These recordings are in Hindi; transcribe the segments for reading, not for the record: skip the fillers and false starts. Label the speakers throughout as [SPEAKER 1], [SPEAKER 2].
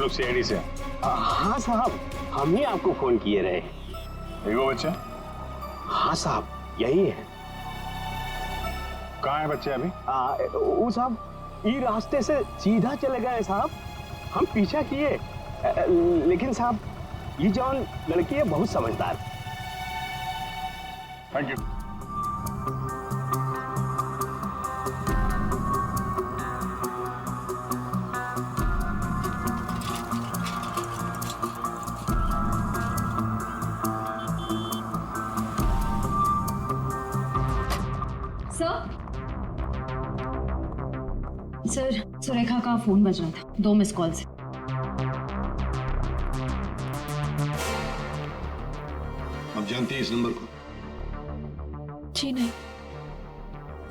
[SPEAKER 1] लोग सीआईडी से।
[SPEAKER 2] हाँ साहब, हम ही आपको फोन किए रहे।
[SPEAKER 1] वो बच्चा?
[SPEAKER 2] हाँ साहब, यही है।
[SPEAKER 1] कहाँ है बच्चे अभी?
[SPEAKER 2] वो साहब ये रास्ते से सीधा चले गए साहब, हम पीछा किए, लेकिन साहब ये जौन लड़की है बहुत समझदार।
[SPEAKER 1] Thank you.
[SPEAKER 3] सर, सुरेखा का फोन बज रहा था, 2 मिस कॉल से।
[SPEAKER 4] आप जानती हैं इस नंबर को?
[SPEAKER 3] जी नहीं।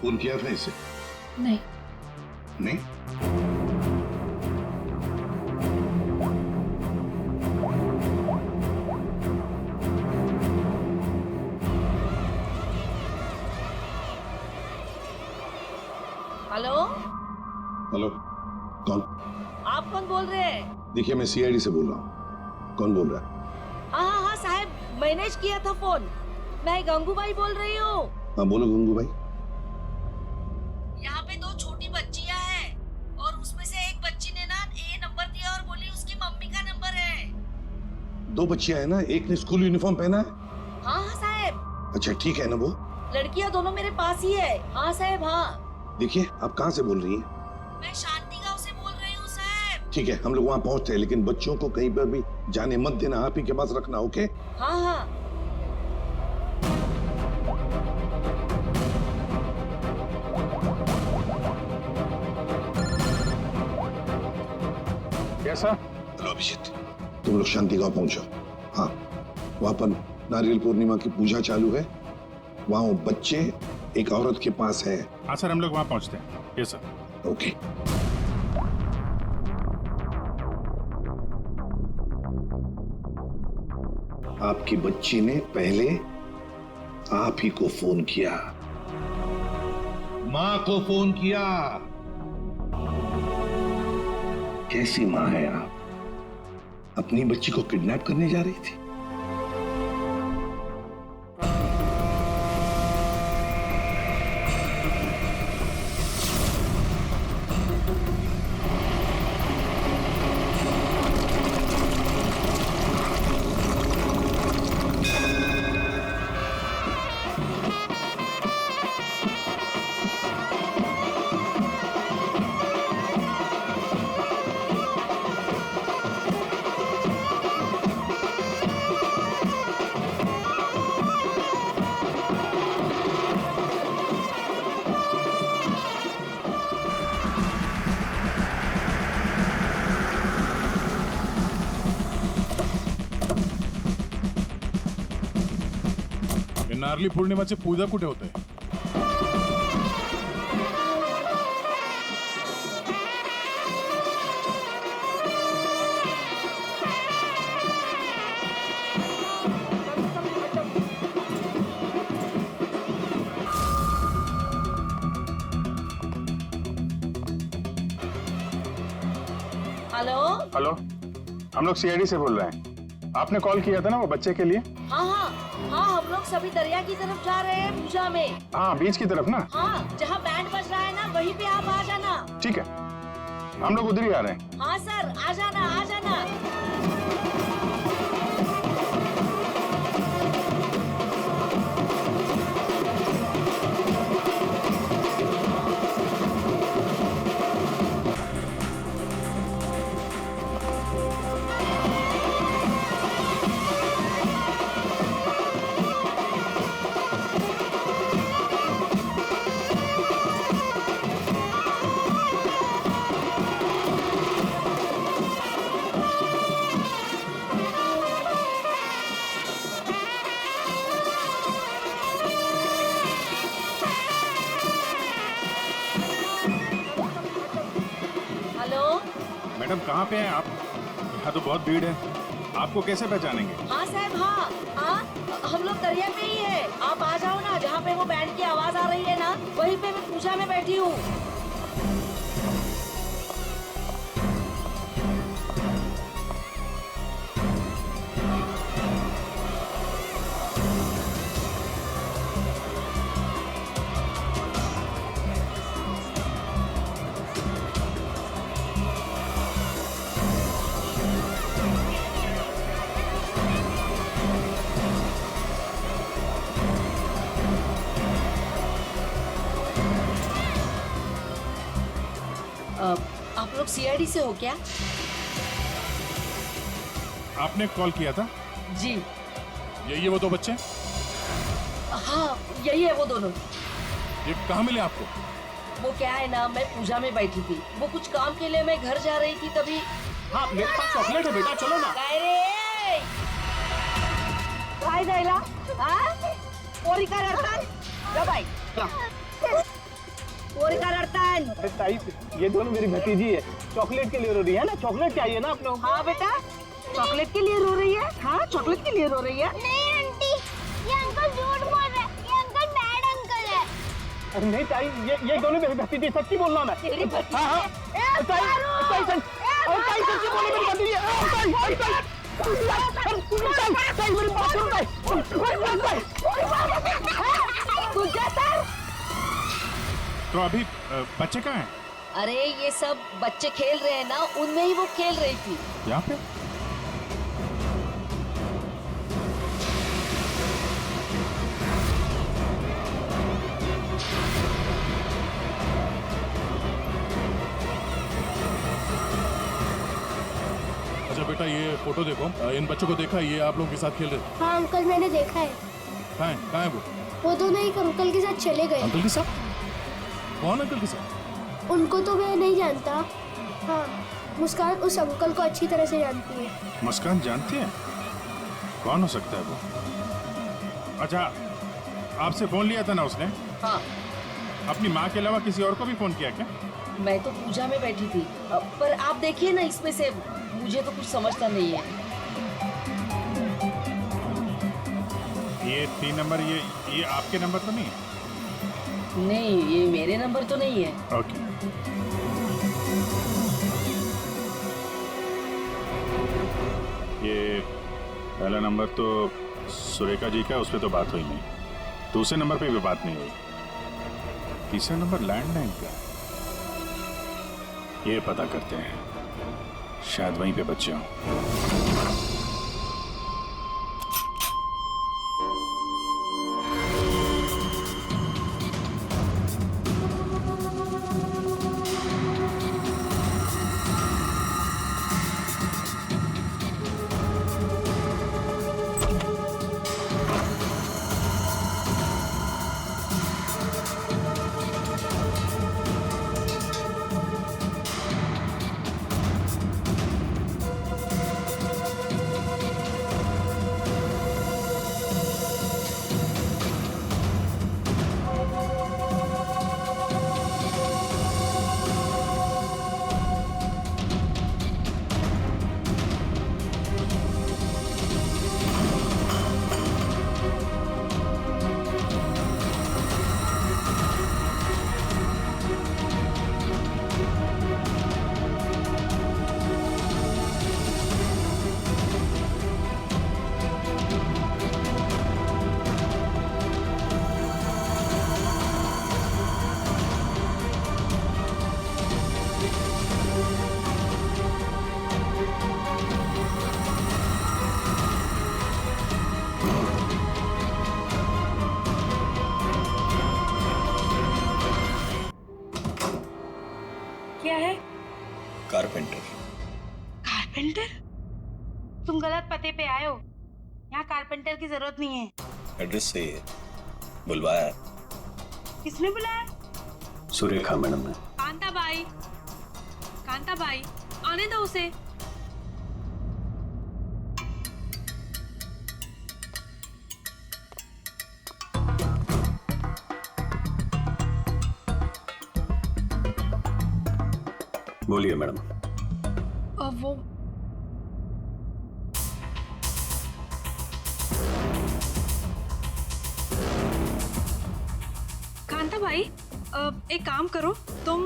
[SPEAKER 4] फोन किया था इसे?
[SPEAKER 3] नहीं।
[SPEAKER 4] नहीं?
[SPEAKER 5] हेलो?
[SPEAKER 4] हेलो, कौन?
[SPEAKER 5] आप कौन बोल रहे हैं?
[SPEAKER 4] देखिए, मैं सीआईडी से बोल रहा हूँ। कौन बोल रहा है?
[SPEAKER 5] हाँ साहब, मैनेज किया था फोन। मैं गंगूबाई बोल रही हूँ।
[SPEAKER 4] हाँ बोलो गंगू भाई।
[SPEAKER 5] यहाँ पे 2 छोटी बच्चियाँ हैं और उसमें से एक बच्ची ने ना ये नंबर दिया और बोली उसकी मम्मी का नंबर है।
[SPEAKER 4] 2 बच्चियां हैं ना, एक ने स्कूल यूनिफॉर्म पहना है।
[SPEAKER 5] हाँ साहब।
[SPEAKER 4] अच्छा ठीक है ना वो?
[SPEAKER 5] लड़कियाँ दोनों मेरे पास ही है। हाँ साहब, हाँ।
[SPEAKER 4] देखिए, आप कहाँ से बोल रही हैं?
[SPEAKER 5] मैं शांति गांव से बोल रही हूँ साहब।
[SPEAKER 4] ठीक है, हम लोग वहाँ पहुँचते हैं, लेकिन बच्चों को कहीं पर भी जाने मत देना, आप ही के पास रखना। ओके?
[SPEAKER 5] हाँ हाँ।
[SPEAKER 1] कैसा?
[SPEAKER 4] हेलो अभिजीत, तुम लोग शांति गांव पहुंचो। हाँ, वहाँ पर नारियल पूर्णिमा की पूजा चालू है। वहाँ वो बच्चे एक औरत के पास है।
[SPEAKER 1] हाँ सर, हम लोग वहाँ पहुँचते हैं। Yes sir.
[SPEAKER 4] ओके। आपकी बच्ची ने पहले आप ही को फोन किया, माँ को फोन किया। कैसी माँ है आप? अपनी बच्ची को किडनैप करने जा रही थी?
[SPEAKER 1] नारली पौर्णिमाचे पूजा कुठे होते?
[SPEAKER 5] हेलो?
[SPEAKER 1] हेलो, हम लोग सीआईडी से बोल रहे हैं। आपने कॉल किया था ना वो बच्चे के लिए?
[SPEAKER 5] हाँ हाँ हाँ, हम लोग सभी दरिया की तरफ जा रहे हैं पूजा में।
[SPEAKER 1] हाँ, बीच की तरफ ना?
[SPEAKER 5] हाँ, जहाँ बैंड बज रहा है ना, वहीं पे आप आ जाना।
[SPEAKER 1] ठीक है, हम लोग उधर ही आ रहे हैं।
[SPEAKER 5] हाँ सर, आ जाना, आ जाना।
[SPEAKER 1] मैडम कहाँ पे हैं आप? यहाँ तो बहुत भीड़ है, आपको कैसे पहचानेंगे?
[SPEAKER 5] हाँ साहब, हाँ हाँ, हम लोग दरिया पे ही है। आप आ जाओ ना, जहाँ पे वो बैंड की आवाज आ रही है ना, वहीं पे मैं पूजा में बैठी हूँ। लोग सीआईडी से हो क्या?
[SPEAKER 1] आपने कॉल किया था?
[SPEAKER 5] जी
[SPEAKER 1] ये वो दो बच्चे?
[SPEAKER 5] हाँ, यही है वो दोनों।
[SPEAKER 1] ये कहाँ मिले आपको?
[SPEAKER 5] वो क्या है ना, मैं पूजा में बैठी थी, वो कुछ काम के लिए मैं घर जा रही थी, तभी
[SPEAKER 2] हाँ मेरे पास चॉकलेट है बेटा, चलो ना।
[SPEAKER 5] काय रे काय जायला पोरी का रडतान जा बाई पोरी का रडतान।
[SPEAKER 2] अरे ताई, ये दोनों मेरी भतीजी है, चॉकलेट के लिए रो रही है ना, चॉकलेट चाहिए ना आप लोग।
[SPEAKER 5] हाँ बेटा, चॉकलेट के लिए रो रही है। हाँ, चॉकलेट के लिए रो रही है।
[SPEAKER 6] नहीं आंटी, ये अंकल झूठ बोल रहे हैं, ये अंकल बैड अंकल है।
[SPEAKER 2] अरे नहीं ताई, ये दोनों मेरी भतीजी, सच्ची बोल रहा मैं।
[SPEAKER 5] तेरी भतीजी
[SPEAKER 2] हाँ हाँ ताई, ताई सच्ची बोली मेरी भतीजी। ताई मेरी बात सुनो ताई।
[SPEAKER 1] तो अभी बच्चे कहाँ हैं?
[SPEAKER 5] अरे ये सब बच्चे खेल रहे हैं ना, उनमें ही वो खेल रही थी।
[SPEAKER 1] यहाँ पे? अच्छा बेटा, ये फोटो देखो, इन बच्चों को देखा, ये आप लोगों के साथ खेल रहे थे।
[SPEAKER 6] हाँ अंकल, मैंने देखा है।
[SPEAKER 1] कहाँ है
[SPEAKER 6] वो दोनों एक अंकल के साथ चले गए।
[SPEAKER 1] अंकल के साथ? कौन अंकल के साथ?
[SPEAKER 6] उनको तो मैं नहीं जानता। हाँ, मुस्कान उस अंकल को अच्छी तरह से जानती है।
[SPEAKER 1] मुस्कान जानती है? कौन हो सकता है वो? अच्छा, आपसे फोन लिया था ना उसने?
[SPEAKER 5] हाँ,
[SPEAKER 1] अपनी माँ के अलावा किसी और को भी फोन किया क्या?
[SPEAKER 5] मैं तो पूजा में बैठी थी, पर आप देखिए ना, इसमें से मुझे तो कुछ समझता नहीं है।
[SPEAKER 1] ये 3 नंबर, ये आपके नंबर तो नहीं है?
[SPEAKER 5] नहीं, ये मेरे नंबर तो नहीं है।
[SPEAKER 1] ओके। ये पहला नंबर तो सुरेखा जी का, उस पर तो बात हुई नहीं। दूसरे नंबर पे भी बात नहीं हुई। तीसरा नंबर लैंडलाइन का, ये पता करते हैं, शायद वहीं पे बच्चे हों।
[SPEAKER 7] क्या है?
[SPEAKER 8] कारपेंटर।
[SPEAKER 7] कारपेंटर? तुम गलत पते पे आए हो। यहाँ कारपेंटर की जरूरत नहीं है।
[SPEAKER 8] एड्रेस सही है, बुलवाया।
[SPEAKER 7] किसने बुलाया?
[SPEAKER 8] सुरेखा मैडम ने।
[SPEAKER 7] कांता बाई, आने दो उसे।
[SPEAKER 8] बोलिए मैडम।
[SPEAKER 3] वो
[SPEAKER 7] कांता भाई, एक काम करो, तुम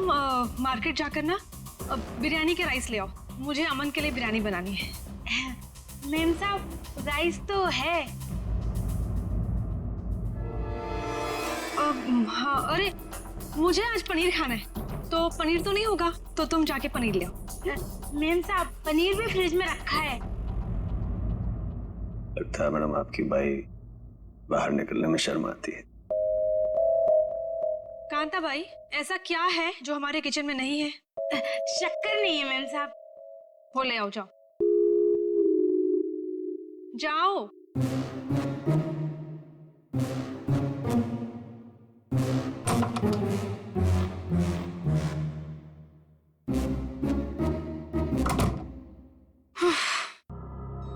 [SPEAKER 7] मार्केट जाकर ना बिरयानी के राइस ले आओ। मुझे अमन के लिए बिरयानी बनानी है। मैम साहब, राइस तो है। हाँ, अरे मुझे आज पनीर खाना है, तो पनीर तो नहीं होगा, तो तुम जाके पनीर ले आओ। मैम साहब, पनीर भी फ्रिज में रखा है।
[SPEAKER 8] लगता है मैडम आपकी बाई बाहर निकलने में शर्म आती है।
[SPEAKER 7] कांता भाई, ऐसा क्या है जो हमारे किचन में नहीं है? शक्कर नहीं है मैम साहब। वो ले आओ, जाओ जाओ।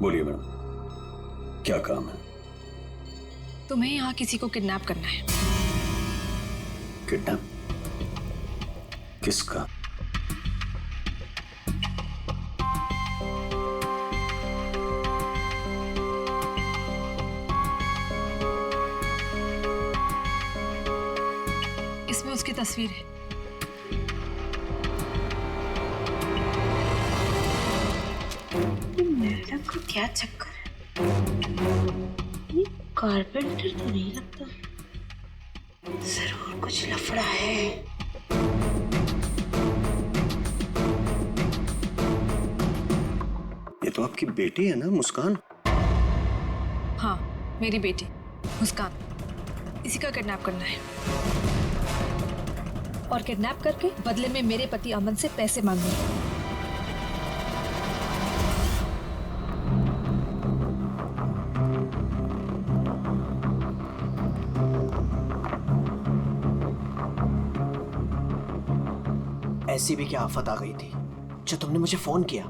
[SPEAKER 8] बोलिए मैडम, क्या काम है?
[SPEAKER 7] तुम्हें यहाँ किसी को किडनैप करना है।
[SPEAKER 8] किडनैप? किसका?
[SPEAKER 7] इसमें उसकी तस्वीर है।
[SPEAKER 5] मैडम को क्या चक्कर है? ये कारपेंटर तो नहीं लगता, जरूर कुछ लफड़ा है।
[SPEAKER 8] ये तो आपकी बेटी है ना, मुस्कान?
[SPEAKER 7] हाँ, मेरी बेटी मुस्कान, इसी का किडनैप करना है और किडनैप करके बदले में मेरे पति अमन से पैसे मांगने हैं।
[SPEAKER 9] ऐसी भी क्या आफत आ गई थी जो तुमने मुझे फोन किया?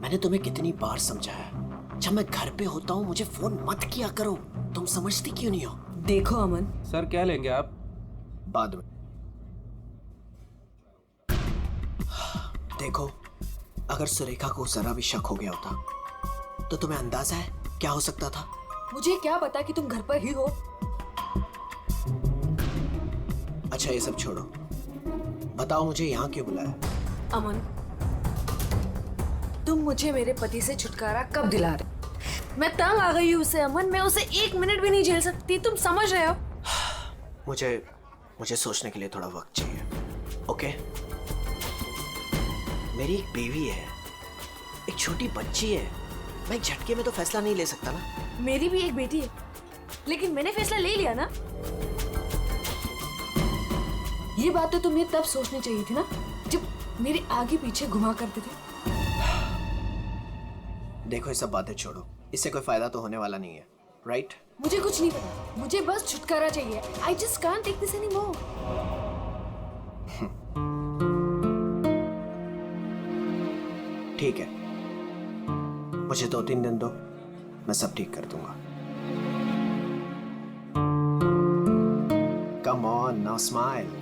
[SPEAKER 9] मैंने तुम्हें कितनी बार समझाया, जब मैं घर पे होता हूँ मुझे फोन मत किया करो। तुम समझती क्यों नहीं हो?
[SPEAKER 10] देखो अमन,
[SPEAKER 11] सर क्या लेंगे आप?
[SPEAKER 9] बाद में। देखो, अगर सुरेखा को जरा भी शक हो गया होता तो तुम्हें अंदाजा है क्या हो सकता था?
[SPEAKER 10] मुझे क्या पता कि तुम घर पर ही हो।
[SPEAKER 9] अच्छा ये सब छोड़ो, बताओ मुझे यहाँ क्यों बुलाया?
[SPEAKER 10] अमन, तुम मुझे मेरे पति से छुटकारा कब दिला रहे? मैं तंग आ गई हूँ उससे अमन, मैं उसे 1 मिनट भी नहीं झेल सकती, तुम समझ रहे हो?
[SPEAKER 9] मुझे सोचने के लिए थोड़ा वक्त चाहिए, ओके? मेरी एक बीवी है, एक छोटी बच्ची है, मैं एक झटके में तो फैसला नहीं ले सकता ना।
[SPEAKER 10] मेरी भी एक बेटी है, लेकिन मैंने फैसला ले लिया ना। ये बात तो तुम्हें तब सोचनी चाहिए थी ना, जब मेरे आगे पीछे घुमा करते थे।
[SPEAKER 9] देखो ये सब बातें छोड़ो, इससे कोई फायदा तो होने वाला नहीं है, राइट?
[SPEAKER 10] मुझे कुछ नहीं पता, मुझे बस छुटकारा चाहिए। I just can't take this anymore.
[SPEAKER 9] ठीक है, मुझे 2-3 दिन दो, मैं सब ठीक कर दूंगा। Come on, now smile.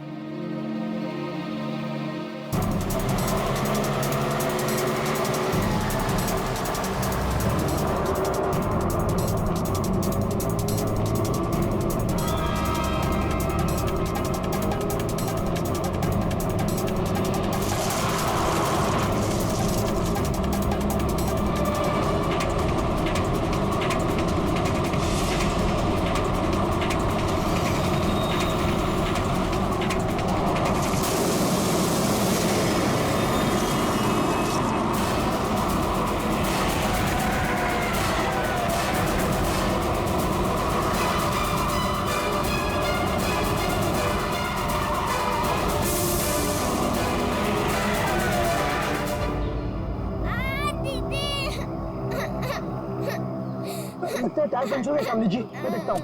[SPEAKER 2] Tyre puncture है सामने जी, मैं देखता हूँ।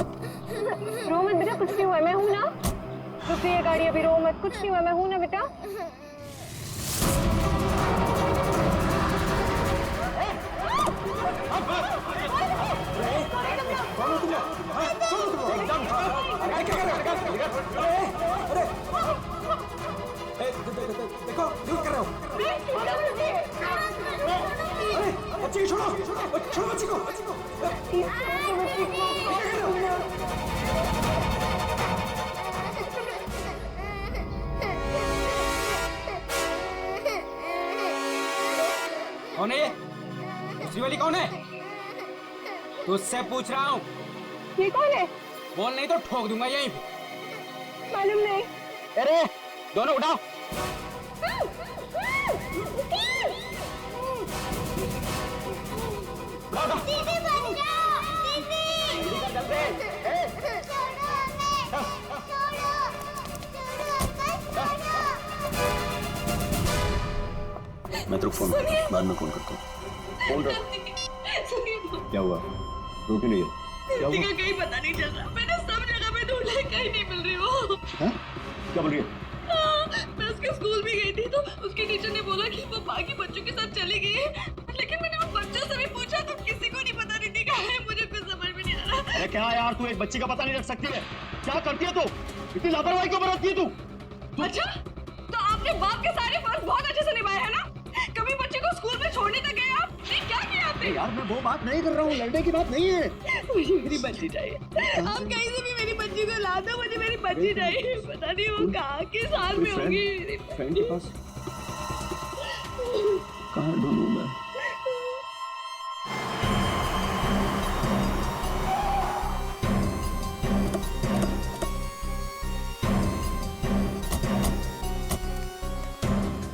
[SPEAKER 12] रो मत बेटा, कुछ नहीं हुआ, मैं हूँ ना। रुकिए गाड़ी, अभी रो मत, कुछ नहीं हुआ, मैं हूँ ना बेटा।
[SPEAKER 11] देखो क्या कर रहे हो? अरे बच्ची को छोड़ो, छोड़ो बच्ची को। कौन है ये? दूसरी वाली कौन है? तुझसे पूछ रहा हूँ।
[SPEAKER 12] ये कौन है?
[SPEAKER 11] बोल नहीं तो ठोक दूंगा यहीं पे।
[SPEAKER 12] मालूम नहीं।
[SPEAKER 2] अरे दोनों उठाओ।
[SPEAKER 6] दीदी बच जाओ, दीदी। छोड़ो हमें, छोड़ो, छोड़ो, छोड़ो,
[SPEAKER 8] मत रुक, फोन बाद में फोन करता हूँ। फोन रख। क्या हुआ? रो क्यों नहीं है? क्या हुआ?
[SPEAKER 5] कहीं पता नहीं चल रहा। मैंने सब जगह पे ढूंढा, कहीं नहीं मिल रही वो।
[SPEAKER 8] क्या बोल रही है?
[SPEAKER 5] मैं उसके स्कूल भी गई थी तो उसके टीचर ने बोला कि वो बाकी बच्चों के साथ चली गई है, लेकिन मैंने उन बच्चों से भी पूछा तो किसी को नहीं पता रिद्धि कहाँ है। मुझे कुछ समझ में नहीं आ रहा।
[SPEAKER 2] अरे क्या यार, तू एक बच्ची का पता नहीं रख सकती है? क्या करती है तू? इतनी लापरवाही क्यों बरतती है तू?
[SPEAKER 5] अच्छा, तो आपने बाप के सारे फर्ज बहुत अच्छे से निभाए हैं ना? कभी बच्चे को स्कूल में छोड़ने तक गए आप? नहीं, क्या किया आपने?
[SPEAKER 2] यार मैं वो बात नहीं कर रहा हूँ, लड़ने की बात नहीं है।
[SPEAKER 5] मुझे मेरी बच्ची चाहिए। आप कहीं से भी मेरी बच्ची को ला दो, मुझे मेरी बच्ची चाहिए। पता नहीं वो कहाँ किस हाल में होगी।
[SPEAKER 8] फ्रेंड के पास कहाँ ढूंढूं मैं?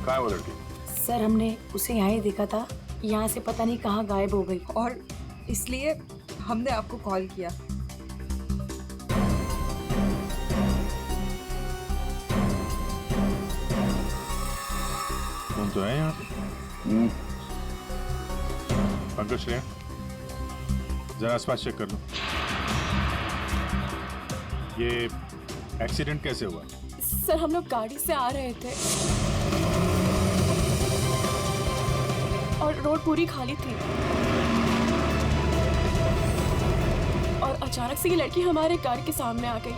[SPEAKER 1] कहाँ है वो लड़की?
[SPEAKER 10] सर हमने उसे यहाँ ही देखा था, यहाँ से पता नहीं कहाँ गायब हो गई
[SPEAKER 3] और इसलिए हमने आपको कॉल किया।
[SPEAKER 1] फोन तो है यहाँ पे। पंकज श्रेया, जरा आसपास चेक कर लो। ये एक्सीडेंट कैसे हुआ?
[SPEAKER 10] सर हम लोग गाड़ी से आ रहे थे और रोड पूरी खाली थी और अचानक से ये लड़की हमारे कार के सामने आ गई।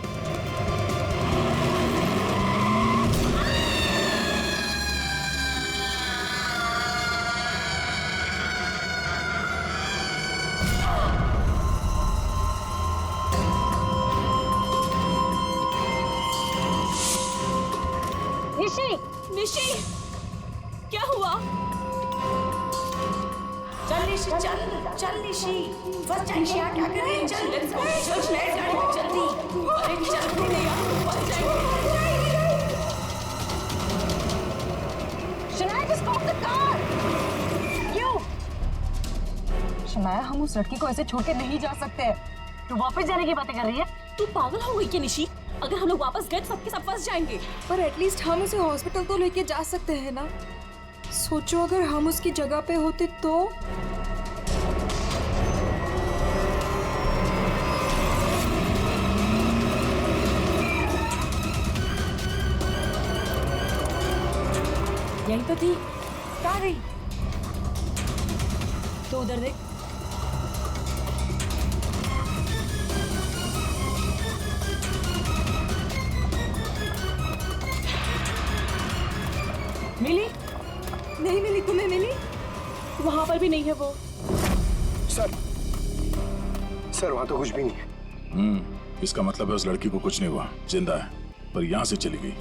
[SPEAKER 12] निशी,
[SPEAKER 10] निशी, क्या हुआ?
[SPEAKER 5] चल निशी, चल निशी। फर्स्ट टाइम क्या कर रही है? चल लेट्स गो, चल जल्दी। अरे चल नहीं यार, बच जाएंगे।
[SPEAKER 12] Shanaya just stop the car। क्यों? शनाया हम उस लड़की को ऐसे छोड़ के नहीं जा सकते।
[SPEAKER 5] तू वापस जाने की बातें कर रही है?
[SPEAKER 10] तू पागल हो गई क्या निशी? अगर हम लोग वापस गए तो सबके सब फंस जाएंगे।
[SPEAKER 3] पर एटलीस्ट हम उसे हॉस्पिटल तो लेके जा सकते हैं ना। सोचो अगर हम उसकी जगह पे होते तो।
[SPEAKER 10] यही तो थी। कहाँ गई? तो उधर देख। मिली? नहीं मिली। तुम्हें मिली? वहां पर भी नहीं है वो।
[SPEAKER 8] सर वहाँ तो कुछ भी नहीं है।
[SPEAKER 1] इसका मतलब है उस लड़की को कुछ नहीं हुआ, जिंदा है, पर यहाँ से चली गई।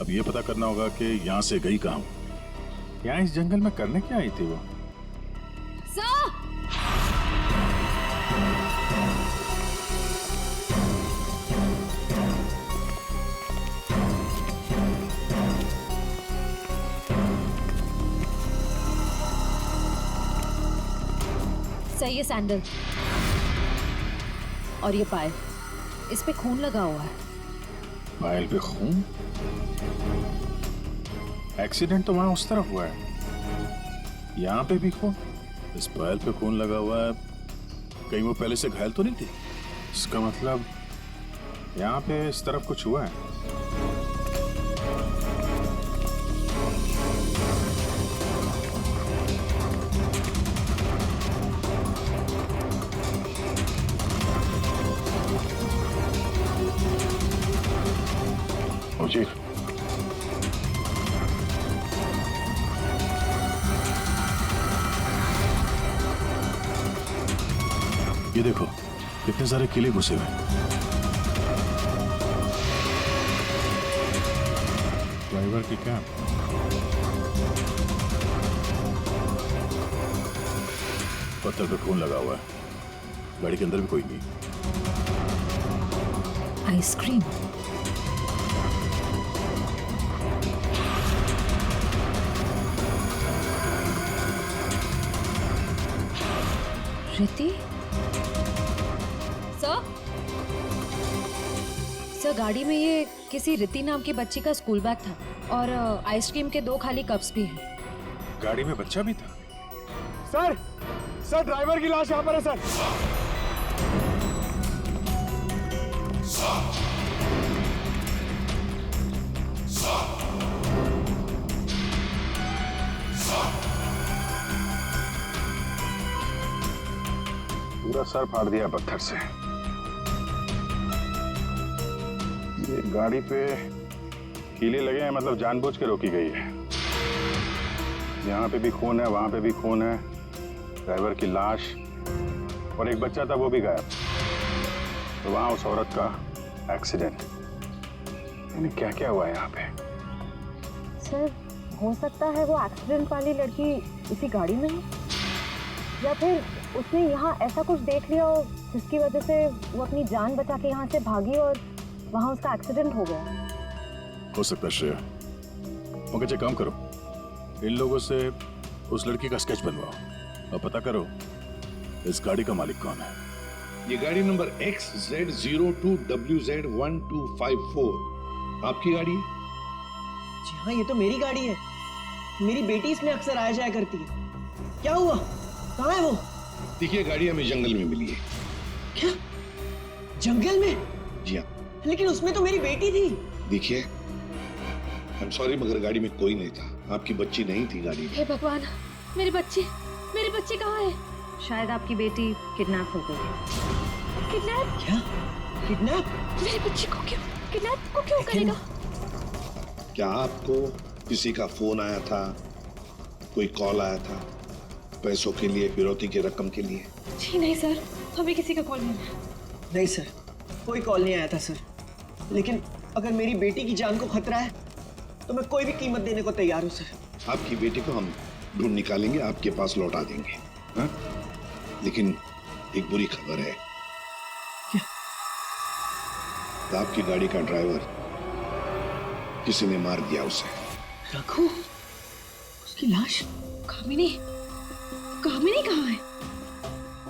[SPEAKER 1] अब ये पता करना होगा कि यहाँ से गई कहाँ। यहाँ इस जंगल में करने क्या आई थी वो?
[SPEAKER 5] सही है सैंडल और ये पायल, इस पे खून लगा हुआ है।
[SPEAKER 1] पायल पे खून? एक्सीडेंट तो वहां उस तरफ हुआ है, यहाँ पे भी खून। इस पायल पे खून लगा हुआ है, कहीं वो पहले से घायल तो नहीं थी? इसका मतलब यहाँ पे इस तरफ कुछ हुआ है। चीफ, ये देखो कितने सारे किले घुसे हुए। ड्राइवर की क्या? पत्थर पे खून लगा हुआ है, गाड़ी के अंदर भी कोई नहीं।
[SPEAKER 5] आइसक्रीम। रिद्धि? सर गाड़ी में ये किसी रिद्धि नाम की बच्ची का स्कूल बैग था और आइसक्रीम के 2 खाली कप्स भी हैं।
[SPEAKER 1] गाड़ी में बच्चा भी था।
[SPEAKER 2] सर ड्राइवर की लाश यहाँ पर है सर।
[SPEAKER 1] पूरा सर फाड़ दिया पत्थर से। ये गाड़ी पे कीले लगे हैं, मतलब जानबूझ के रोकी गई है। यहाँ पे भी खून है, वहां पे भी खून है, ड्राइवर की लाश और एक बच्चा था वो भी गायब। तो वहां उस औरत का एक्सीडेंट। यानी क्या क्या हुआ है यहाँ पे?
[SPEAKER 12] सर हो सकता है वो एक्सीडेंट वाली लड़की इसी गाड़ी में है, या फिर उसने यहाँ ऐसा कुछ देख लिया हो जिसकी वजह से वो अपनी जान बचा के यहाँ से भागी और वहाँ उसका एक्सीडेंट हो गया।
[SPEAKER 1] हो सकता है श्रेया। मगर एक काम करो, इन लोगों से उस लड़की का स्केच बनवाओ और पता करो इस गाड़ी का मालिक कौन है।
[SPEAKER 4] ये गाड़ी नंबर XZ02WZ1254 आपकी गाड़ी है?
[SPEAKER 9] जी हाँ, ये तो मेरी गाड़ी है। मेरी बेटी इसमें अक्सर आया जाया करती है। क्या हुआ? कहाँ है वो?
[SPEAKER 4] देखिए, गाड़ी हमें जंगल में मिली है।
[SPEAKER 9] क्या? जंगल में?
[SPEAKER 4] जी हाँ।
[SPEAKER 9] लेकिन उसमें तो मेरी बेटी थी।
[SPEAKER 4] देखिए, आई एम सॉरी मगर गाड़ी में कोई नहीं था। आपकी बच्ची नहीं थी गाड़ी में।
[SPEAKER 10] हे भगवान, मेरी बच्ची कहाँ है?
[SPEAKER 12] शायद आपकी बेटी किडनैप हो गई है।
[SPEAKER 10] किडनैप?
[SPEAKER 9] क्या? किडनैप?
[SPEAKER 10] मेरी बच्ची को क्यों करेगा?
[SPEAKER 4] क्या आपको किसी का फोन आया था, कोई कॉल आया था पैसों के लिए, फिरौती की रकम के लिए?
[SPEAKER 10] जी नहीं सर, हमें किसी का कॉल नहीं आया।
[SPEAKER 9] नहीं सर, कोई कॉल नहीं आया था सर। लेकिन अगर मेरी बेटी की जान को खतरा है तो मैं कोई भी कीमत देने को तैयार हूँ सर।
[SPEAKER 4] आपकी बेटी को हम ढूंढ निकालेंगे, आपके पास लौटा देंगे। हाँ? लेकिन एक बुरी खबर है।
[SPEAKER 9] क्या?
[SPEAKER 4] आपकी गाड़ी का ड्राइवर किसी ने मार दिया उसे।
[SPEAKER 9] रघु, उसकी लाश?
[SPEAKER 7] कामिनी कहाँ है?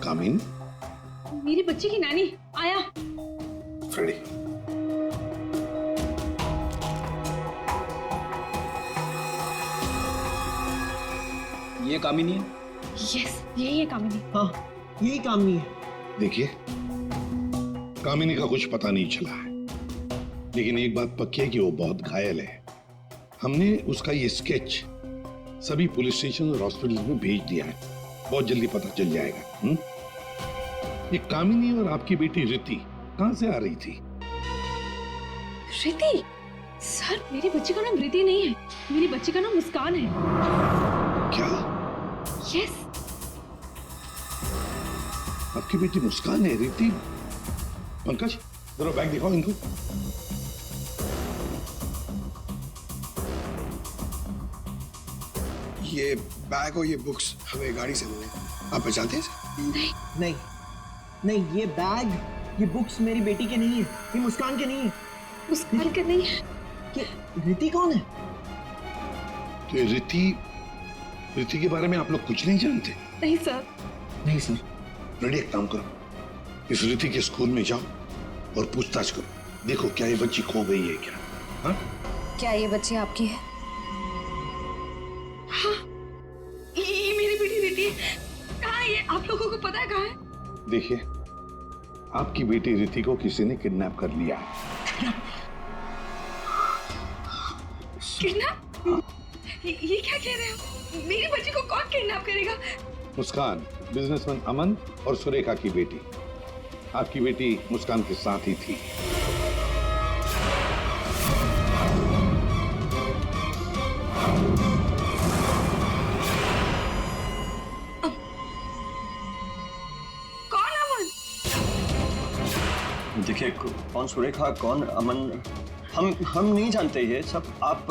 [SPEAKER 4] कामिन?
[SPEAKER 7] मेरी बच्ची की नानी आया।
[SPEAKER 4] फ्रेडी,
[SPEAKER 11] ये कामिनी है?
[SPEAKER 7] यस, यही है कामिनी।
[SPEAKER 9] हाँ, यही कामिनी है।
[SPEAKER 4] देखिए, कामिनी का कुछ पता नहीं चला है, लेकिन एक बात पक्की है कि वो बहुत घायल है। हमने उसका ये स्केच सभी पुलिस स्टेशन और हॉस्पिटल में भेज दिया है। बहुत जल्दी पता चल जाएगा। ये कामिनी और आपकी बेटी रिति कहां से आ रही थी?
[SPEAKER 7] रिति? सर, मेरी बच्ची का नाम रिति नहीं है, मेरी बच्ची का नाम मुस्कान है।
[SPEAKER 4] क्या?
[SPEAKER 7] यस।
[SPEAKER 4] आपकी बेटी मुस्कान है? रिति? पंकज, जरा बैग दिखाओ इनको।
[SPEAKER 13] ये बैग और ये बुक्स हमें गाड़ी से मिले। आप पहचानते हैं?
[SPEAKER 9] नहीं, ये बैग, ये बुक्स मेरी बेटी के नहीं है, ये मुस्कान के नहीं है।
[SPEAKER 7] मुस्कान के नहीं है?
[SPEAKER 9] रिति कौन है?
[SPEAKER 4] तो रिति के बारे में आप लोग कुछ नहीं जानते?
[SPEAKER 7] नहीं सर।
[SPEAKER 9] नहीं सर।
[SPEAKER 4] रेडी, एक काम करो, इस रिति के स्कूल में जाओ और पूछताछ करो। देखो क्या ये बच्ची खो गई है क्या? हाँ?
[SPEAKER 3] क्या ये बच्ची आपकी है?
[SPEAKER 7] हाँ, ये मेरी बेटी रिति है। कहाँ है ये? आप लोगों को पता है कहाँ है?
[SPEAKER 4] देखिए, आपकी बेटी रिति को किसी ने किडनैप कर लिया है।
[SPEAKER 7] किडनैप? ये क्या कह रहे हो? मेरी बच्ची को कौन किडनैप करेगा?
[SPEAKER 4] मुस्कान, बिजनेसमैन अमन और सुरेखा की बेटी। आपकी बेटी मुस्कान के साथ ही थी।
[SPEAKER 7] कौन अमन?
[SPEAKER 8] देखिए, कौन सुरेखा, कौन अमन, हम नहीं जानते ये सब। आप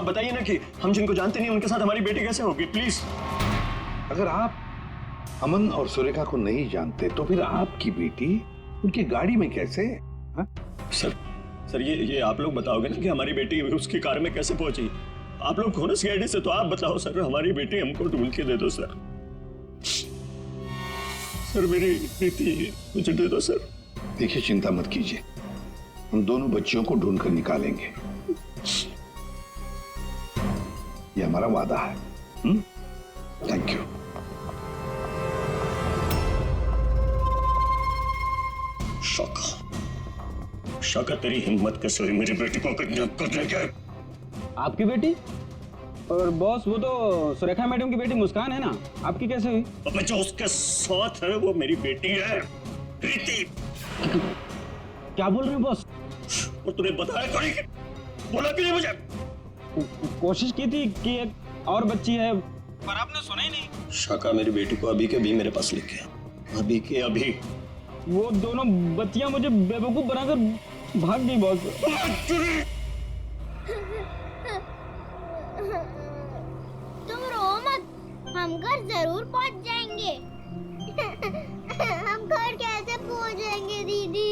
[SPEAKER 8] बताइए ना कि हम जिनको जानते नहीं उनके साथ हमारी बेटी कैसे होगी, प्लीज।
[SPEAKER 4] अगर आप अमन और सुरेखा को नहीं जानते तो फिर आपकी बेटी उनकी गाड़ी में कैसे? हा?
[SPEAKER 8] सर ये आप लोग बताओगे ना कि हमारी बेटी उसकी कार में कैसे पहुंची? आप लोग हो ना सीआईडी से, तो आप बताओ सर, हमारी बेटी हमको ढूंढ के दे दो सर। सर मेरी बेटी मुझे दे दो सर।
[SPEAKER 4] देखिए, चिंता मत कीजिए, हम दोनों बच्चियों को ढूंढ कर निकालेंगे, ये हमारा वादा है। Thank you.
[SPEAKER 8] शाका तेरी हिम्मत कैसे हुई मेरी बेटी को किडनैप करने के?
[SPEAKER 11] आपकी बेटी? और बॉस वो तो सुरेखा मैडम की बेटी मुस्कान है ना, आपकी कैसे हुई?
[SPEAKER 8] अब जो उसके साथ है वो मेरी बेटी है, प्रीति।
[SPEAKER 11] क्या बोल रहे हैं बॉस?
[SPEAKER 8] और तूने बताया क्यों नहीं? बोला क्यों नहीं मुझे?
[SPEAKER 11] कोशिश की थी कि एक और बच्ची है, पर आपने सुना ही नहीं।
[SPEAKER 8] शाका मेरी बेटी को अभी के अभी मेरे पास लेके आ, अभी के अभी।
[SPEAKER 11] वो दोनों बच्चियां मुझे बेवकूफ बनाकर भाग गई बॉस।
[SPEAKER 6] तुम रो मत, हम घर जरूर पहुंच जाएंगे। हम घर कैसे पहुंचेंगे दीदी?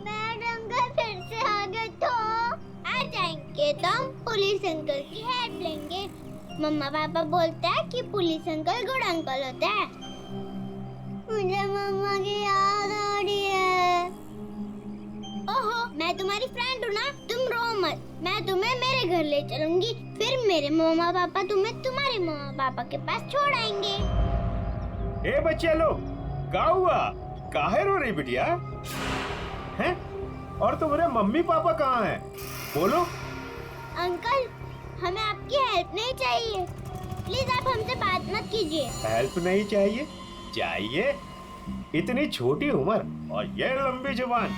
[SPEAKER 6] मैडम का फिर से आ गए तो आ जाएंगे तो हम पुलिस अंकल की हेल्प लेंगे। मम्मा पापा बोलते हैं कि पुलिस अंकल गुड अंकल होते हैं। मुझे मम्मा की याद आ रही है। ओहो, मैं तुम्हारी फ्रेंड हूँ ना, तुम रो मत। मैं तुम्हें मेरे घर ले चलूंगी, फिर मेरे मम्मा पापा तुम्हें तुम्हारे मम्मा पापा के पास छोड़ आएंगे।
[SPEAKER 2] ए बच्चे लोग, क्या हुआ? काहे रो रही बिटिया? हैं? और तुम्हारे मम्मी पापा कहाँ हैं? बोलो।
[SPEAKER 6] अंकल, हमें आपकी हेल्प नहीं चाहिए, प्लीज आप हमसे बात मत कीजिए।
[SPEAKER 2] हेल्प नहीं चाहिए? चाहिए? इतनी छोटी उम्र और ये लंबी जुबान।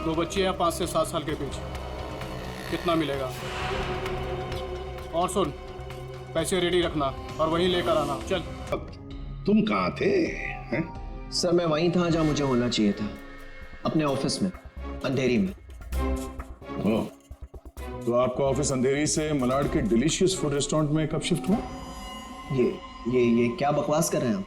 [SPEAKER 14] दो बच्चे हैं 5 से 7 साल के बीच, कितना मिलेगा? और सुन, पैसे रेडी रखना और वहीं लेकर आना। चल।
[SPEAKER 4] तुम कहाँ थे? हैं?
[SPEAKER 9] सर मैं वहीं था जहाँ मुझे होना चाहिए था, अपने ऑफिस में, अंधेरी में।
[SPEAKER 1] ओह, तो आपका ऑफिस अंधेरी से मलाड के डिलीशियस फूड रेस्टोरेंट में कब शिफ्ट हुआ?
[SPEAKER 9] ये क्या बकवास कर रहे हैं
[SPEAKER 1] आप?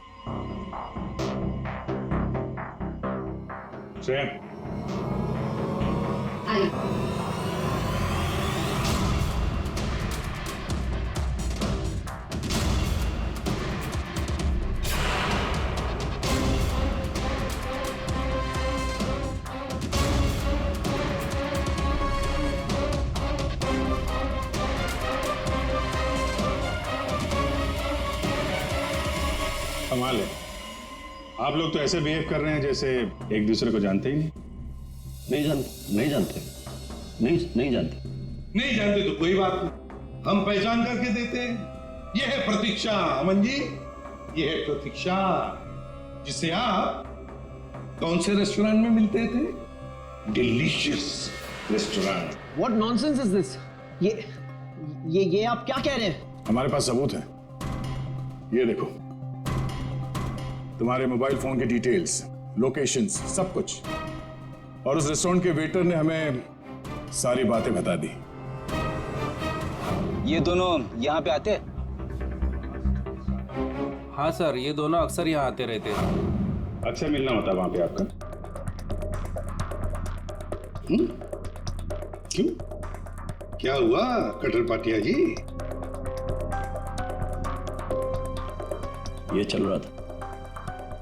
[SPEAKER 1] कमाल है, आप लोग तो ऐसे बिहेव कर रहे हैं जैसे एक दूसरे को जानते ही नहीं।
[SPEAKER 8] नहीं जानते।
[SPEAKER 4] नहीं जानते तो कोई बात नहीं, हम पहचान करके देते हैं। ये है प्रतीक्षा। अमन जी, ये है प्रतीक्षा, जिसे आप कौन से रेस्टोरेंट में मिलते थे? Delicious restaurant.
[SPEAKER 9] What nonsense is this? ये आप क्या कह रहे हैं?
[SPEAKER 1] हमारे पास सबूत है, ये देखो, तुम्हारे मोबाइल फोन की डिटेल्स, लोकेशंस, सब कुछ। और उस रेस्टोरेंट के वेटर ने हमें सारी बातें बता दी।
[SPEAKER 11] ये दोनों यहाँ पे आते? हाँ सर, ये दोनों अक्सर यहाँ आते रहते हैं।
[SPEAKER 1] अच्छा मिलना होता वहां पे आपका?
[SPEAKER 4] क्यों, क्या हुआ कटर पाटिया जी?
[SPEAKER 8] ये चल रहा था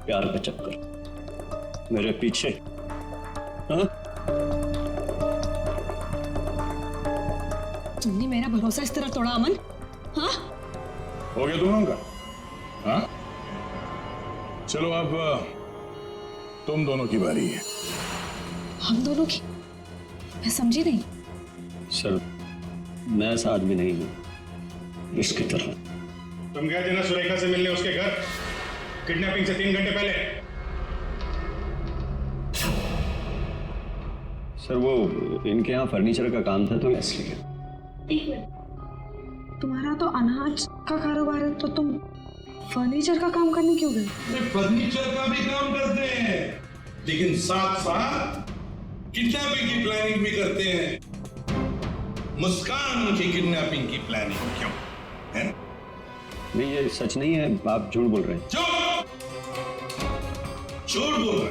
[SPEAKER 8] प्यार का चक्कर मेरे पीछे। हाँ?
[SPEAKER 5] तुमने मेरा भरोसा इस तरह तोड़ा अमन? हाँ?
[SPEAKER 1] हो गया तुम लोगों का? हाँ? चलो अब तुम दोनों की बारी है।
[SPEAKER 5] हम दोनों की? मैं समझी नहीं।
[SPEAKER 8] सर, मैं ऐसा आदमी नहीं हूं इसकी तरह।
[SPEAKER 1] तुम गए थे ना सुरेखा से मिलने उसके घर, किडनैपिंग से 3 घंटे पहले।
[SPEAKER 8] सर वो इनके यहाँ फर्नीचर का काम था तो इसलिए।
[SPEAKER 3] तुम्हारा तो अनाज का कारोबार है, तो तुम फर्नीचर का काम करने क्यों गए?
[SPEAKER 4] फर्नीचर का भी काम करते हैं, लेकिन साथ साथ किडनैपिंग की प्लानिंग भी करते हैं। मुस्कान की किडनैपिंग की प्लानिंग क्यों है?
[SPEAKER 8] नहीं, ये सच नहीं है, आप झूठ बोल रहे हैं।
[SPEAKER 4] झूठ बोल रहे,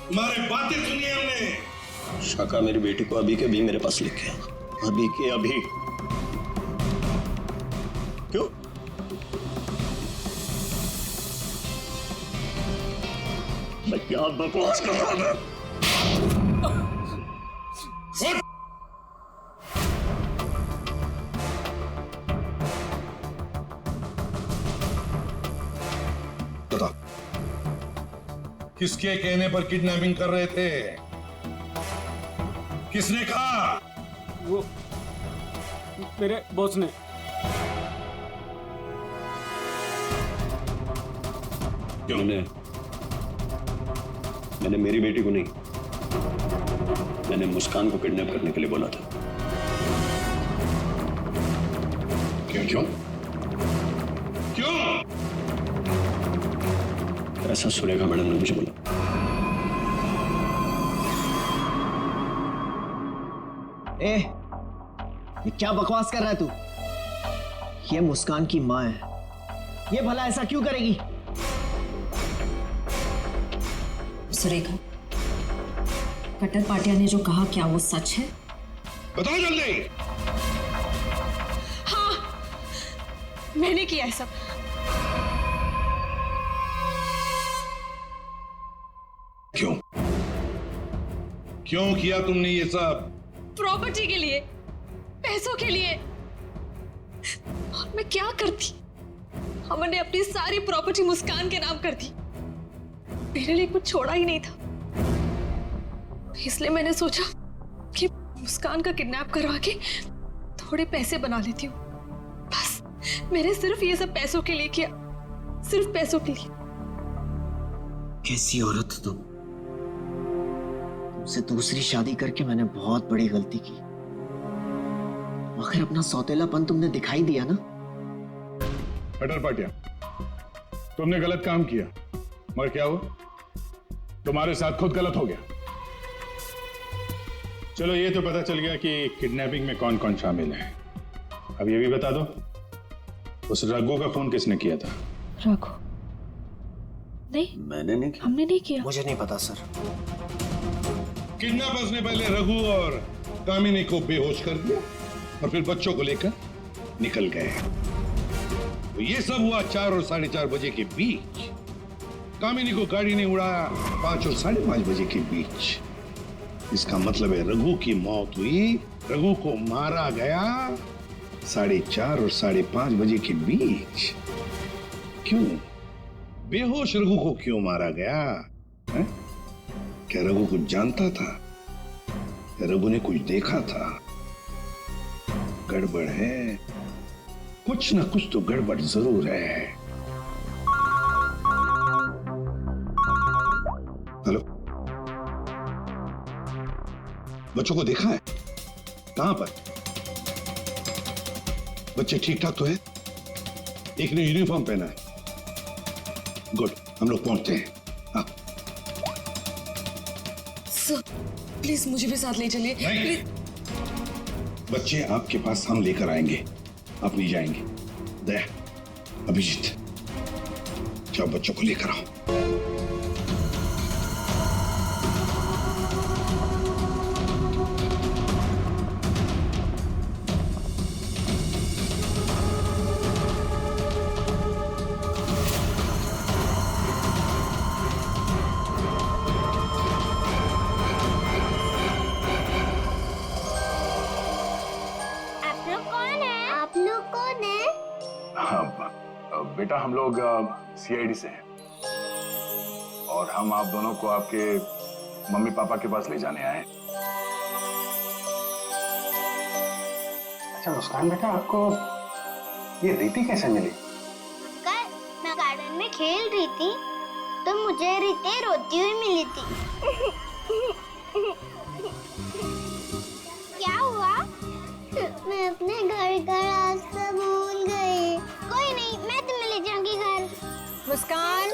[SPEAKER 4] तुम्हारे बातें सुनी हमने।
[SPEAKER 8] शाका मेरी बेटी को अभी के अभी मेरे पास लेके आया। अभी के अभी। क्यों? मैं क्या बकवास कर रहा था?
[SPEAKER 4] बता, किसके कहने पर किडनैपिंग कर रहे थे? किसने कहा?
[SPEAKER 14] वो मेरे बॉस ने।
[SPEAKER 4] क्यों?
[SPEAKER 8] मैंने मेरी बेटी को नहीं, मैंने मुस्कान को किडनैप करने के लिए बोला था।
[SPEAKER 4] क्यों क्यों क्यों?
[SPEAKER 8] ऐसा सुरेखा मैडम ने मुझे बोला।
[SPEAKER 9] ए, ये क्या बकवास कर रहा है तू? ये मुस्कान की माँ है, ये भला ऐसा क्यों करेगी?
[SPEAKER 10] सुरेखा, कट्टर पाटिया ने जो कहा क्या वो सच है?
[SPEAKER 4] बताओ जल्दी।
[SPEAKER 7] हाँ, मैंने किया है सब।
[SPEAKER 4] क्यों क्यों किया तुमने ये सब?
[SPEAKER 7] प्रॉपर्टी के लिए, पैसों के लिए। और मैं क्या करती? हमने अपनी सारी प्रॉपर्टी मुस्कान के नाम कर दी। मेरे लिए कुछ छोड़ा ही नहीं था, इसलिए मैंने सोचा कि मुस्कान का किडनैप करवा के थोड़े पैसे बना लेती हूँ। बस मैंने सिर्फ ये सब पैसों के लिए किया, सिर्फ पैसों के लिए।
[SPEAKER 9] कैसी औरत हो तुम? तुमसे दूसरी शादी करके मैंने बहुत बड़ी गलती की। आखिर अपना सौतेलापन तुमने दिखाई दिया ना।
[SPEAKER 1] कट्टर पाटिया, तुमने गलत काम किया, मगर क्या हुआ? तुम्हारे साथ खुद गलत हो गया। चलो ये तो पता चल गया कि किडनैपिंग में कौन कौन शामिल है। अब ये भी बता दो, उस रघु का फोन किसने किया था?
[SPEAKER 10] रघु? नहीं,
[SPEAKER 8] मैंने नहीं किया।
[SPEAKER 10] हमने नहीं किया।
[SPEAKER 9] मुझे नहीं पता सर।
[SPEAKER 4] किडनैपर्स ने पहले रघु और कामिनी को बेहोश कर दिया और फिर बच्चों को लेकर निकल गए। तो ये सब हुआ 4 और 4:30 बजे के बीच। कामिनी को गाड़ी ने उड़ाया 5 और 5:30 बजे के बीच। इसका मतलब है रघु की मौत हुई, रघु को मारा गया 4:30 और 5:30 बजे के बीच। क्यों? बेहोश रघु को क्यों मारा गया है? क्या रघु कुछ जानता था? क्या रघु ने कुछ देखा था? गड़बड़ है, कुछ ना कुछ तो गड़बड़ जरूर है। हेलो, बच्चों को देखा है? कहां पर? बच्चे ठीक ठाक तो है? एक ने यूनिफॉर्म पहना है। गुड, हम लोग पहुंचते हैं। हाँ।
[SPEAKER 7] सर, प्लीज मुझे भी साथ ले चलिए।
[SPEAKER 4] नहीं, बच्चे आपके पास हम लेकर आएंगे, आप नहीं जाएंगे। दया, अभिजीत, जाओ बच्चों को लेकर आओ।
[SPEAKER 1] बेटा, हम लोग सीआईडी से हैं और हम आप दोनों को आपके मम्मी पापा के पास ले जाने आए।
[SPEAKER 2] अच्छा मुस्कान बेटा, आपको ये रीति कैसे मिली?
[SPEAKER 6] अंकल, मैं गार्डन में खेल रही थी तो मुझे रीति रोती हुई मिली थी। क्या हुआ? मैं अपने घर का रास्ता भूल गई। कोई नहीं, मैं तुम्हें ले जाऊंगी घर।
[SPEAKER 12] मुस्कान,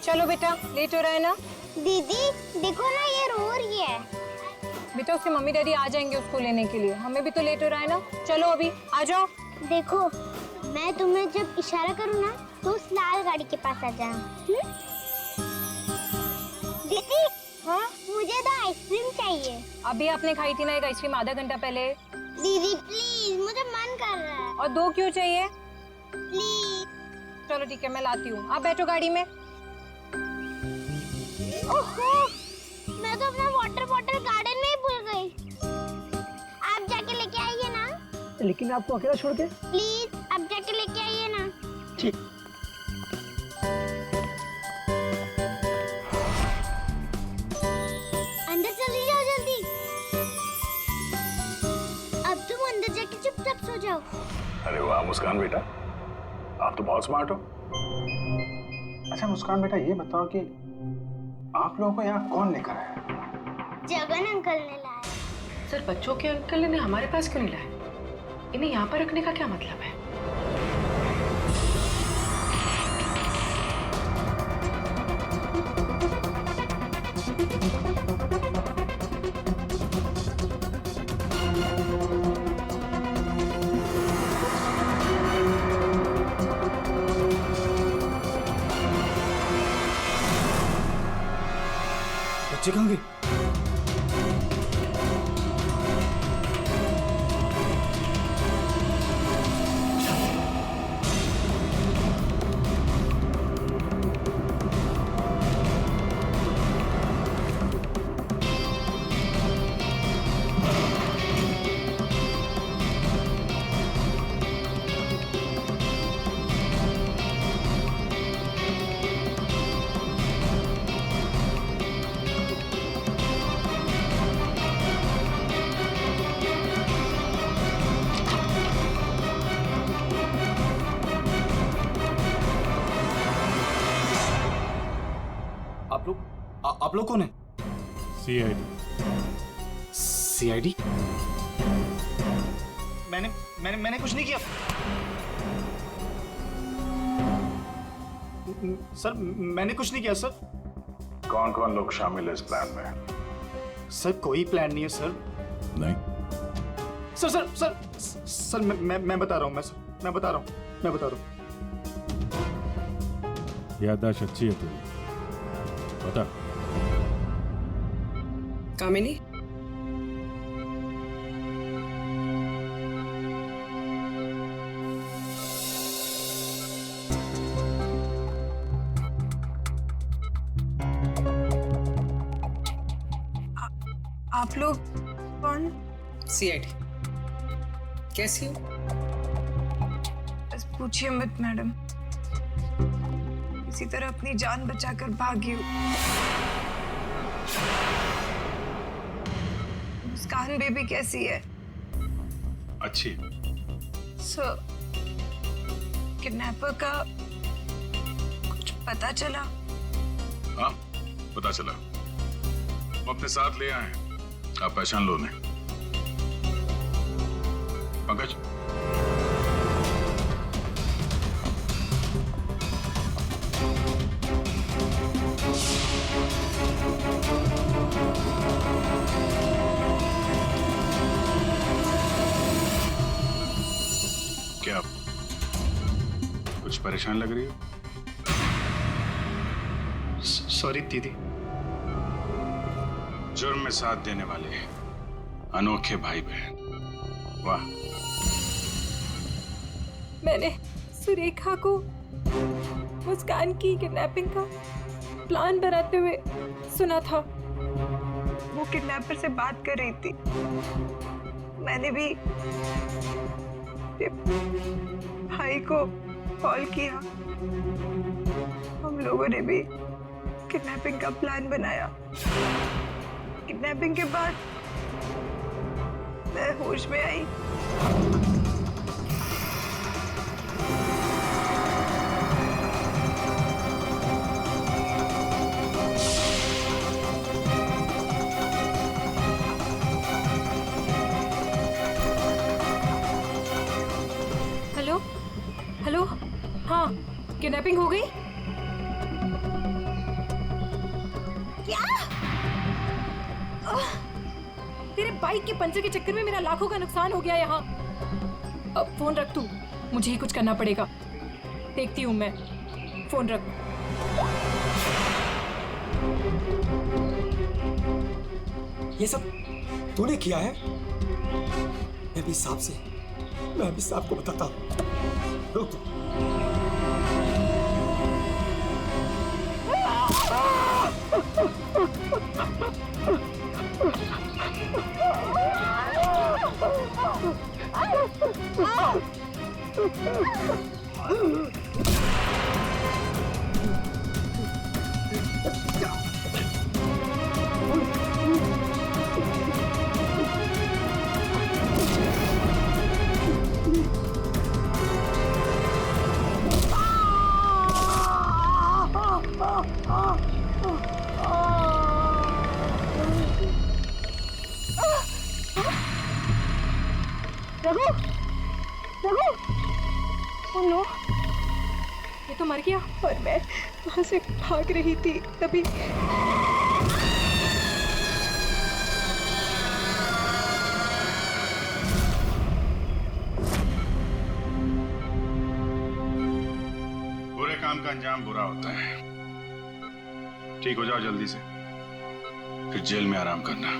[SPEAKER 12] चलो बेटा, लेट हो रहा है ना?
[SPEAKER 6] दीदी देखो ना, ये रो रही है।
[SPEAKER 12] बेटा उसके मम्मी डैडी आ जाएंगे उसको लेने के लिए, हमें भी तो लेट हो रहा है ना। चलो अभी आ जाओ।
[SPEAKER 6] देखो, मैं तुम्हें जब इशारा करूँ ना तो उस लाल गाड़ी के पास आ जाना। दीदी, हाँ, मुझे तो आइसक्रीम चाहिए।
[SPEAKER 12] अभी आपने खाई थी ना एक आइसक्रीम आधा घंटा पहले।
[SPEAKER 6] दीदी प्लीज, मुझे मन कर रहा है।
[SPEAKER 12] और 2 क्यों चाहिए?
[SPEAKER 6] प्लीज।
[SPEAKER 12] चलो ठीक है, मैं लाती हूँ, आप बैठो गाड़ी में।
[SPEAKER 6] ओहो, मैं तो अपना वाटर बॉटल गार्डन में ही भूल गई। आप जाके लेके आइए ना।
[SPEAKER 2] लेकिन आपको अकेला छोड़ के?
[SPEAKER 6] प्लीज, आप जाके लेके आइए ना।
[SPEAKER 2] ठीक।
[SPEAKER 6] अंदर चली जाओ जल्दी। अब तुम अंदर जाके चुपचाप सो जाओ।
[SPEAKER 1] अरे वाह मुस्कान बेटा, आप तो बहुत स्मार्ट हो। अच्छा मुस्कान बेटा, ये बताओ कि आप लोगों को यहाँ कौन लेकर आया?
[SPEAKER 6] जगन अंकल ने लाया।
[SPEAKER 10] सर, बच्चों के अंकल ने हमारे पास क्यों नहीं लाया? इन्हें यहाँ पर रखने का क्या मतलब है?
[SPEAKER 11] बच्चे कहाँ गए? आप लोग कौन है? सीआईडी? मैंने कुछ नहीं किया सर, मैंने कुछ नहीं किया सर।
[SPEAKER 1] कौन कौन लोग शामिल है इस प्लान में?
[SPEAKER 11] सर कोई प्लान नहीं है सर।
[SPEAKER 1] नहीं
[SPEAKER 11] सर सर सर सर मैं बता रहा हूँ, मैं बता रहा हूँ।
[SPEAKER 1] याददाश्त अच्छी है तेरी, बता।
[SPEAKER 10] कामिनी,
[SPEAKER 3] आप लोग कौन?
[SPEAKER 10] सीआईडी। कैसी हो?
[SPEAKER 3] बस पूछिए मत मैडम, इसी तरह अपनी जान बचाकर भागी हूँ। मुस्कान बेबी कैसी है?
[SPEAKER 1] अच्छी।
[SPEAKER 3] सर, किडनैपर का कुछ पता चला?
[SPEAKER 1] हाँ पता चला, वो अपने साथ ले आए हैं, आप पहचान लो उन्हें। पंकज, क्या कुछ परेशान लग रही हो?
[SPEAKER 11] सॉरी दीदी।
[SPEAKER 1] जुर्म में साथ देने वाले अनोखे भाई बहन, वाह।
[SPEAKER 3] मैंने सुरेखा को मुस्कान की किडनैपिंग का प्लान बनाते हुए सुना था। वो किडनैपर से बात कर रही थी। मैंने भी भाई को कॉल किया। हम लोगों ने भी किडनैपिंग का प्लान बनाया। किडनैपिंग के बाद मैं होश में आई। हेलो हेलो, हाँ किडनैपिंग हो गई? क्या? तेरे बाइक के पंचर के चक्कर में मेरा लाखों का नुकसान हो गया यहाँ। अब फोन रख तू, मुझे ही कुछ करना पड़ेगा। देखती हूँ मैं, फोन रख।
[SPEAKER 11] ये सब तूने किया है?
[SPEAKER 13] मैं भी साहब को बताता हूँ। रुक
[SPEAKER 3] रघु, रघु, ओह नो, ये तो मर गया। और मैं वहां से भाग रही थी तभी
[SPEAKER 1] बुरे काम का अंजाम बुरा होता है। ठीक हो जाओ जल्दी से, फिर जेल में आराम करना।